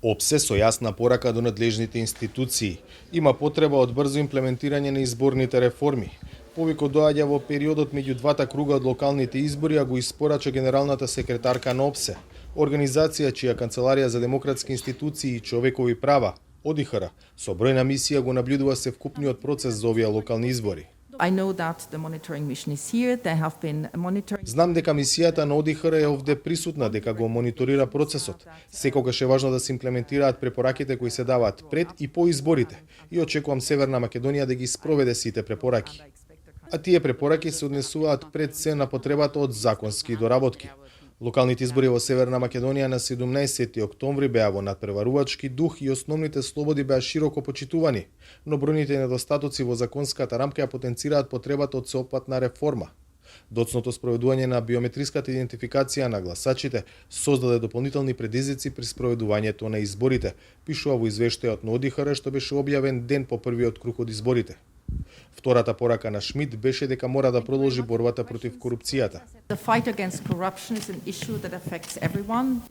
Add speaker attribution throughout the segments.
Speaker 1: ОПСЕ со јасна порака до надлежните институции има потреба од брзо имплементирање на изборните реформи. Повикот доаѓа во периодот меѓу двата круга од локалните избори, а го испорача генералната секретарка на ОПСЕ, организација чија канцеларија за демократски институции и човекови права, ОДИХР, со бројна мисија го наблюдува севкупниот процес за овие локални избори. Знам дека мисијата на ОДИХР е овде присутна, дека го мониторира процесот. Секогаш е важно да се имплементираат препораките кои се даваат пред и по изборите и очекувам Северна Македонија да ги спроведе сите препораки. А тие препораки се однесуваат пред се на потребата од законски доработки. Локалните избори во Северна Македонија на 17 октомври беа во надпреварувачки дух и основните слободи беа широко почитувани, но бројните недостатоци во законската рамка ја потенцираат потребата од сеопфатна реформа. Доцното спроведување на биометриската идентификација на гласачите создаде дополнителни предизвици при спроведувањето на изборите, пишува во извештајот на ОДИХР што беше објавен ден по првиот круг од изборите. Втората порака на Шмид беше дека мора да продолжи борбата против корупцијата.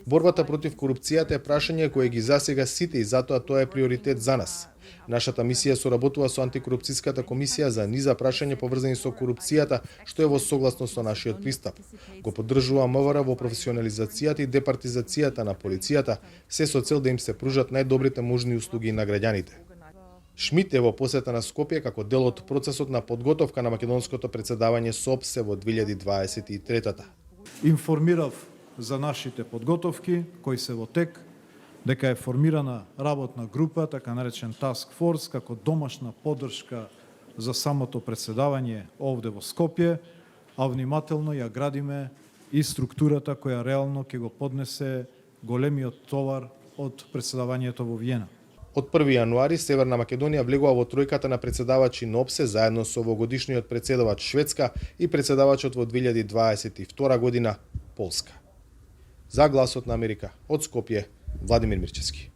Speaker 1: Борбата против корупцијата е прашање кое ги засега сите и затоа тоа е приоритет за нас. Нашата мисија соработува со антикорупцијската комисија за низа прашања поврзани со корупцијата, што е во согласност со нашиот пристап. Го поддржува МВР во професионализацијата и департизацијата на полицијата, се со цел да им се пружат најдобрите можни услуги на граѓаните. Шмид е во посета на Скопје како дел од процесот на подготовка на македонското председавање со ОПСЕ во 2023-та.
Speaker 2: Информирав за нашите подготовки кои се во тек, дека е формирана работна група, така наречен Task Force, како домашна поддршка за самото председавање овде во Скопје, а внимателно ја градиме и структурата која реално ќе го поднесе големиот товар од председавањето во Виена.
Speaker 1: Од 1 јануари Северна Македонија влегува во тројката на председавачи на ОПСЕ заедно со овогодишниот председавач Шведска и председавачот во 2022 година Полска. За Гласот на Америка од Скопје, Владимир Мирчевски.